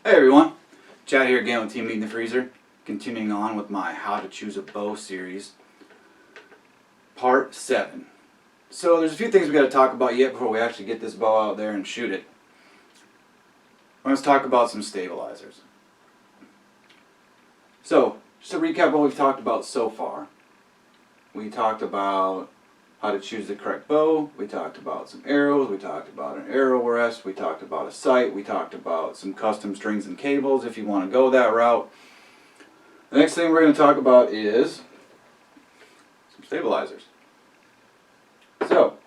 Hey everyone, Chad here again with Team Meat in the Freezer, continuing on with my How to Choose a Bow series, Part 7. So there's a few things we got to talk about yet before we actually get this bow out there and shoot it. Let's talk about some stabilizers. So, just to recap what we've talked about so far. We talked about how to choose the correct bow, we talked about some arrows, we talked about an arrow rest, we talked about a sight, we talked about some custom strings and cables if you want to go that route. The next thing we're going to talk about is some stabilizers. So,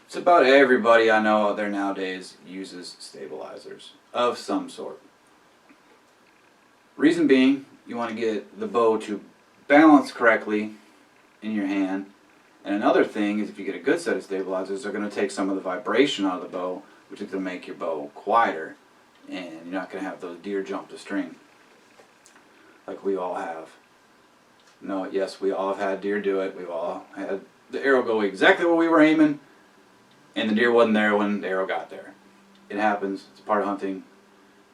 it's about everybody I know out there nowadays uses stabilizers of some sort. Reason being, you want to get the bow to balance correctly in your hand. And another thing is if you get a good set of stabilizers, they're going to take some of the vibration out of the bow, which is going to make your bow quieter, and you're not going to have those deer jump the string like we all have. No, yes, we all have had deer do it. We've all had the arrow go exactly where we were aiming, and the deer wasn't there when the arrow got there. It happens. It's part of hunting.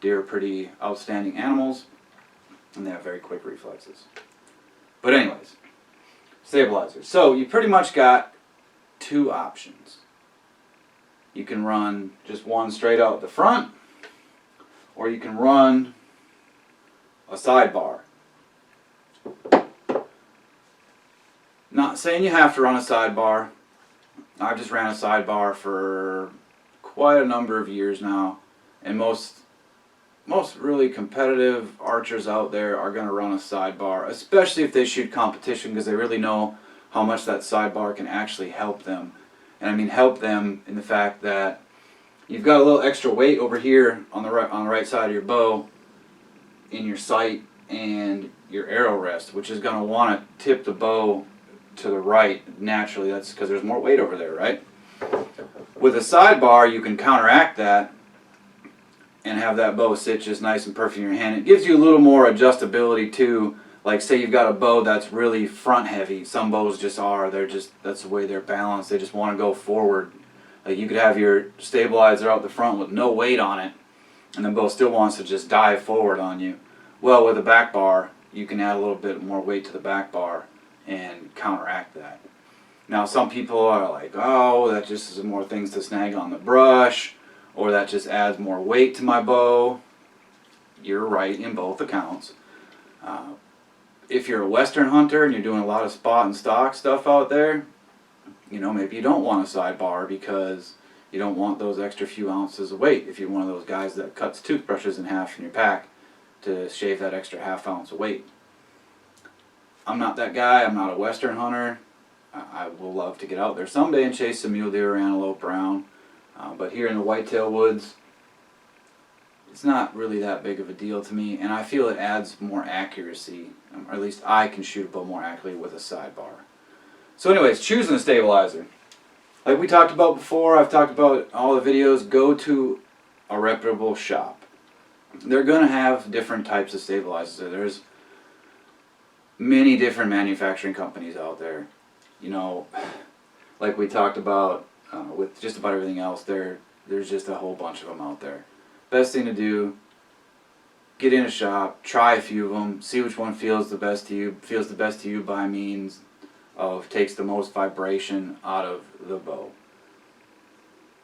Deer are pretty outstanding animals, and they have very quick reflexes. But anyways, stabilizers. So you pretty much got two options. You can run just one straight out the front, or you can run a sidebar. Not saying you have to run a sidebar. I've just ran a sidebar for quite a number of years now, and most really competitive archers out there are going to run a sidebar, especially if they shoot competition, because they really know how much that sidebar can actually help them. And I mean help them in the fact that you've got a little extra weight over here on the right side of your bow in your sight and your arrow rest, which is going to want to tip the bow to the right naturally. That's because there's more weight over there, right? With a sidebar, you can counteract that and have that bow sit just nice and perfect in your hand. It gives you a little more adjustability too. Like say you've got a bow that's really front heavy. Some bows just are. That's the way they're balanced. They just want to go forward. Like you could have your stabilizer out the front with no weight on it, and the bow still wants to just dive forward on you. Well, with a back bar, you can add a little bit more weight to the back bar and counteract that. Now some people are like, oh, that just is more things to snag on the brush, or that just adds more weight to my bow. You're right in both accounts. If you're a Western hunter and you're doing a lot of spot and stock stuff out there, you know, maybe you don't want a sidebar because you don't want those extra few ounces of weight. If you're one of those guys that cuts toothbrushes in half in your pack to shave that extra half ounce of weight. I'm not that guy. I'm not a Western hunter. I will love to get out there someday and chase some mule deer or antelope around. But here in the whitetail woods, it's not really that big of a deal to me, and I feel it adds more accuracy, or at least I can shoot a bow more accurately with a sidebar. So anyways, choosing a stabilizer. Like we talked about before, I've talked about all the videos, go to a reputable shop. They're going to have different types of stabilizers. There's many different manufacturing companies out there. You know, like we talked about with just about everything else, there's just a whole bunch of them out there. Best thing to do, get in a shop, try a few of them, see which one feels the best to you by means of takes the most vibration out of the bow.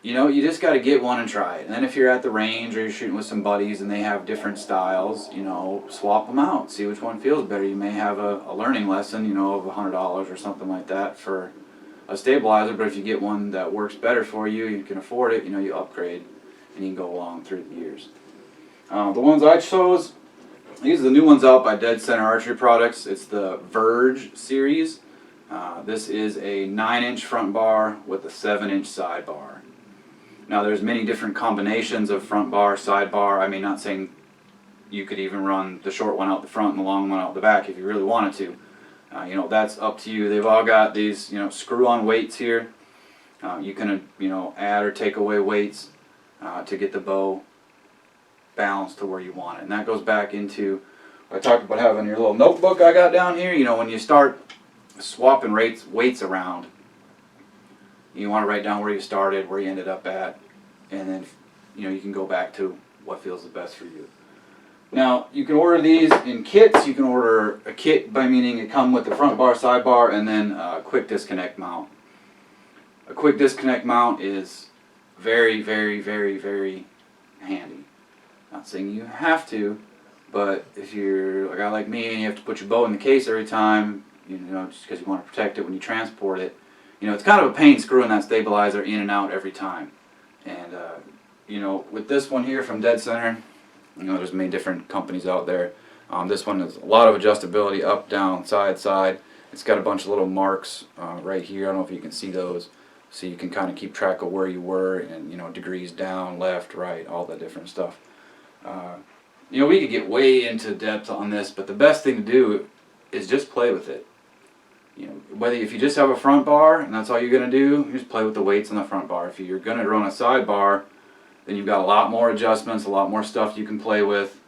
You know, you just got to get one and try it. And then if you're at the range or you're shooting with some buddies and they have different styles, you know, swap them out, see which one feels better. You may have a learning lesson, you know, of $100 or something like that for a stabilizer, but if you get one that works better for you, you can afford it, you know, you upgrade and you can go along through the years. The ones I chose, these are the new ones out by Dead Center Archery Products. It's the Verge series. This is a 9-inch front bar with a 7-inch side bar. Now there's many different combinations of front bar, side bar. I mean, not saying you could even run the short one out the front and the long one out the back if you really wanted to. You know, that's up to you. They've all got these, you know, screw-on weights here. You can, you know, add or take away weights to get the bow balanced to where you want it. And that goes back into what I talked about having your little notebook I got down here. You know, when you start swapping weights around, you want to write down where you started, where you ended up at, and then you know you can go back to what feels the best for you. Now, you can order these in kits. You can order a kit by meaning it comes with the front bar, side bar, and then a quick disconnect mount. A quick disconnect mount is very, very, very, very handy. Not saying you have to, but if you're a guy like me and you have to put your bow in the case every time, you know, just because you want to protect it when you transport it, you know, it's kind of a pain screwing that stabilizer in and out every time. And, you know, with this one here from Dead Center, you know, there's many different companies out there. This one has a lot of adjustability, up, down, side, side. It's got a bunch of little marks right here. I don't know if you can see those. So you can kind of keep track of where you were and, you know, degrees down, left, right, all that different stuff. You know, we could get way into depth on this, but the best thing to do is just play with it. You know, whether if you just have a front bar and that's all you're going to do, you just play with the weights on the front bar. If you're going to run a side bar, then you've got a lot more adjustments, a lot more stuff you can play with.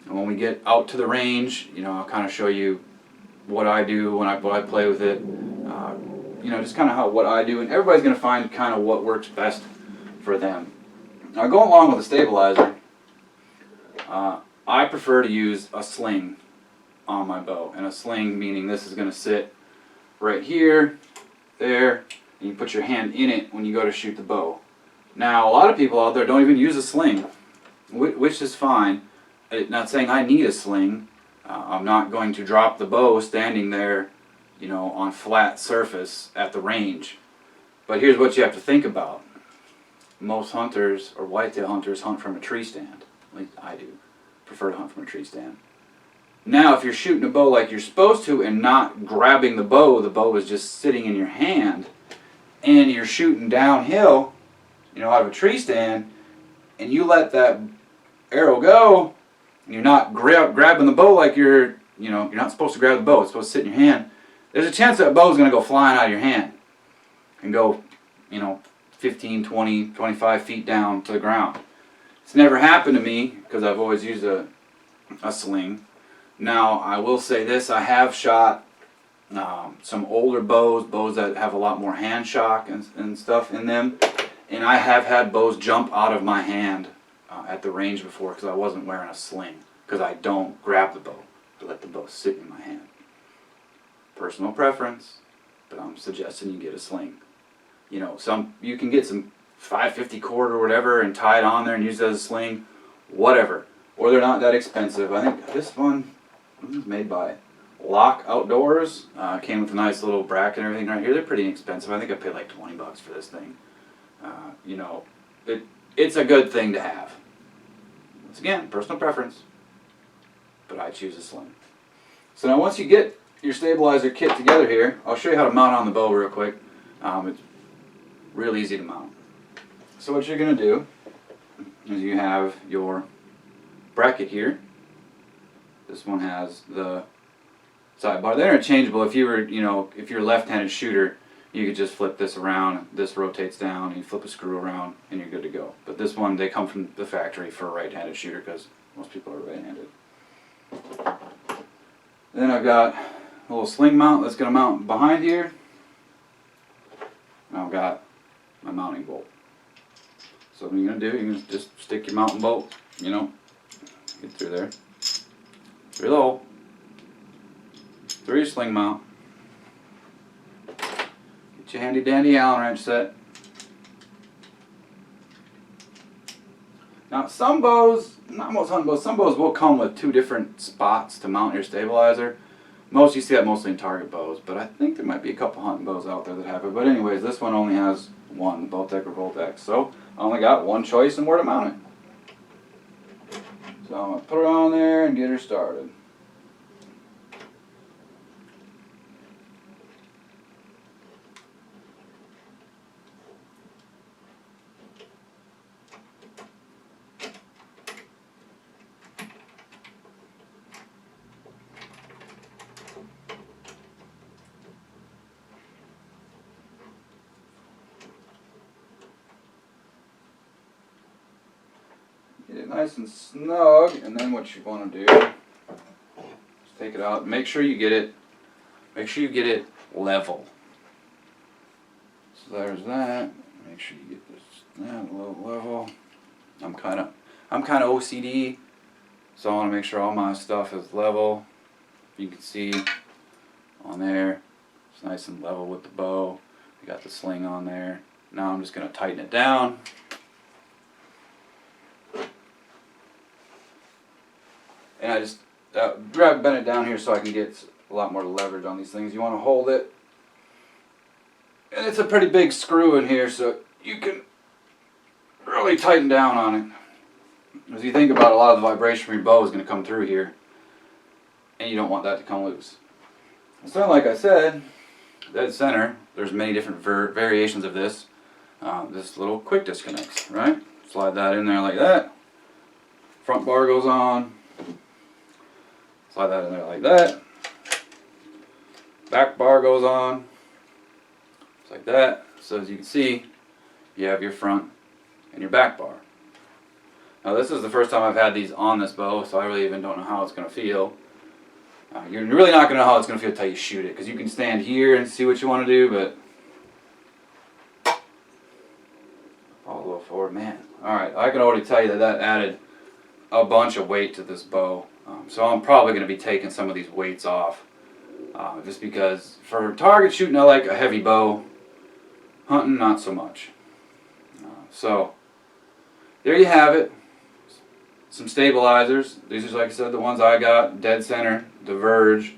And when we get out to the range, you know, I'll kind of show you what I do when I play with it. You know, just kind of what I do, and everybody's going to find kind of what works best for them. Now, going along with the stabilizer, I prefer to use a sling on my bow, and a sling meaning this is going to sit right here, there, and you put your hand in it when you go to shoot the bow. Now, a lot of people out there don't even use a sling, which is fine. Not saying I need a sling. I'm not going to drop the bow standing there, you know, on flat surface at the range. But here's what you have to think about. Most hunters, or whitetail hunters, hunt from a tree stand. At least I do. Prefer to hunt from a tree stand. Now, if you're shooting a bow like you're supposed to and not grabbing the bow is just sitting in your hand, and you're shooting downhill, you know, out of a tree stand, and you let that arrow go, and you're not grabbing the bow like you're not supposed to grab the bow, it's supposed to sit in your hand, there's a chance that bow's going to go flying out of your hand and go, you know, 15, 20, 25 feet down to the ground. It's never happened to me because I've always used a sling. Now, I will say this, I have shot some older bows that have a lot more hand shock and stuff in them, and I have had bows jump out of my hand at the range before because I wasn't wearing a sling, because I don't grab the bow, I let the bow sit in my hand. Personal preference, but I'm suggesting you get a sling. You know, you can get some 550 cord or whatever and tie it on there and use it as a sling, whatever. Or they're not that expensive. I think this one was made by Lock Outdoors. Came with a nice little bracket and everything right here. They're pretty inexpensive. I think I paid like 20 bucks for this thing. You know, it's a good thing to have. Once again, personal preference, but I choose a sling. So now once you get your stabilizer kit together here, I'll show you how to mount on the bow real quick. It's real easy to mount. So what you're going to do is you have your bracket here. This one has the sidebar. They're interchangeable. If you're a left-handed shooter, you could just flip this around. This rotates down, and you flip a screw around, and you're good to go. But this one, they come from the factory for a right-handed shooter because most people are right-handed. Then I've got a little sling mount that's going to mount behind here. And I've got my mounting bolt. So what you're going to do, you can just stick your mounting bolt, you know, get through there, through the hole, through your sling mount, get your handy dandy Allen wrench set. Now some bows, not most hunting bows, some bows will come with 2 different spots to mount your stabilizer. You see that mostly in target bows, but I think there might be a couple hunting bows out there that have it. But anyways, this one only has one, Boltec or Voltex. So I only got one choice in where to mount it. So I'm going to put it on there and get her started. Get it nice and snug, and then what you want to do is take it out. Make sure you get it level. So there's that. Make sure you get this a little level. I'm kind of I'm kind of OCD, so I want to make sure all my stuff is level. You can see on there, it's nice and level with the bow. We got the sling on there. Now I'm just going to tighten it down. And I just bend it down here so I can get a lot more leverage on these things. You want to hold it. And it's a pretty big screw in here, so you can really tighten down on it. As you think about it, a lot of the vibration from your bow is going to come through here. And you don't want that to come loose. So like I said, dead center, there's many different variations of this. This little quick disconnects, right? Slide that in there like that. Front bar goes on. Slide that in there like that. Back bar goes on. Just like that. So as you can see, you have your front and your back bar. Now this is the first time I've had these on this bow, so I really even don't know how it's going to feel. You're really not going to know how it's going to feel until you shoot it, because you can stand here and see what you want to do, but all the way forward, man. Alright, I can already tell you that that added a bunch of weight to this bow. So I'm probably going to be taking some of these weights off. Just because for target shooting I like a heavy bow. Hunting not so much. So there you have it. Some stabilizers. These are, like I said, the ones I got. Dead center, Diverge.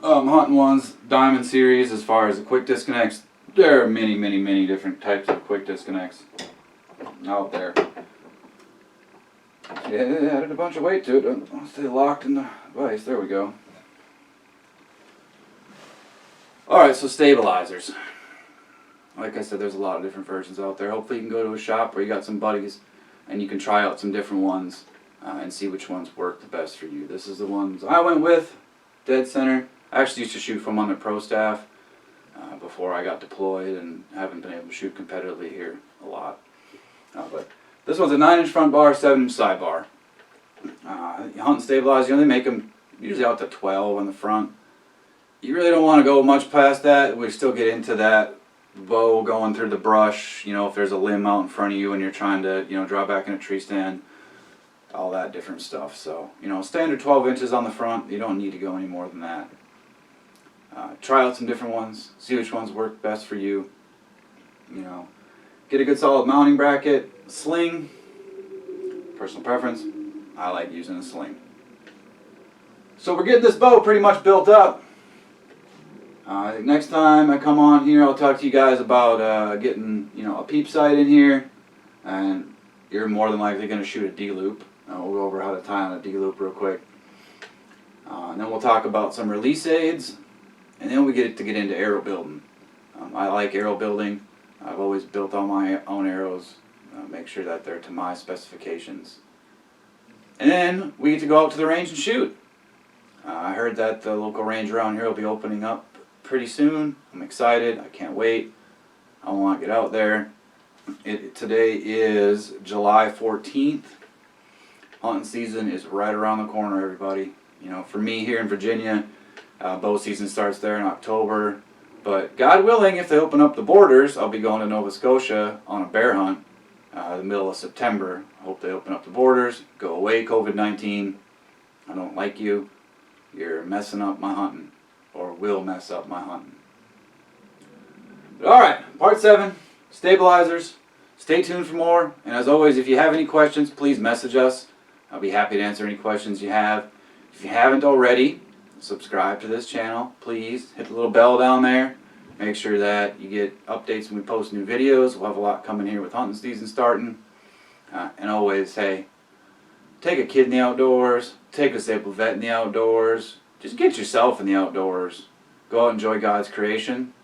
Hunting ones, Diamond series. As far as the quick disconnects, there are many different types of quick disconnects out there. Yeah, it added a bunch of weight to it. I'll stay locked in the vise. There we go. Alright, so stabilizers. Like I said, there's a lot of different versions out there. Hopefully you can go to a shop where you got some buddies and you can try out some different ones and see which ones work the best for you. This is the ones I went with. Dead center. I actually used to shoot from on the pro staff before I got deployed, and haven't been able to shoot competitively here a lot. But this one's a 9-inch front bar, 7-inch side bar. Hunting stabilizers, they make them usually out to 12 on the front. You really don't want to go much past that. We still get into that bow going through the brush, if there's a limb out in front of you and you're trying to, draw back in a tree stand, all that different stuff. So, standard 12 inches on the front, you don't need to go any more than that. Try out some different ones, see which ones work best for you. Get a good solid mounting bracket, sling, personal preference, I like using a sling. So we're getting this bow pretty much built up. Next time I come on here, I'll talk to you guys about getting, a peep sight in here, and you're more than likely going to shoot a D-loop. We'll go over how to tie on a D-loop real quick. And then we'll talk about some release aids, and then we get into arrow building. I like arrow building. I've always built all my own arrows, make sure that they're to my specifications. And then we get to go out to the range and shoot. I heard that the local range around here will be opening up pretty soon. I'm excited. I can't wait. I want to get out there. Today is July 14th. Hunting season is right around the corner, everybody. For me here in Virginia, bow season starts there in October. But God willing, if they open up the borders, I'll be going to Nova Scotia on a bear hunt the middle of September. I hope they open up the borders. Go away, COVID-19. I don't like you. You're messing up my hunting, or will mess up my hunting. Alright, part 7, stabilizers. Stay tuned for more, and as always, if you have any questions, please message us. I'll be happy to answer any questions you have. If you haven't already, subscribe to this channel, please. Hit the little bell down there. Make sure that you get updates when we post new videos. We'll have a lot coming here with hunting season starting. And always, hey, take a kid in the outdoors, take a disabled vet in the outdoors, just get yourself in the outdoors. Go out and enjoy God's creation.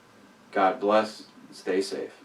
God bless. Stay safe.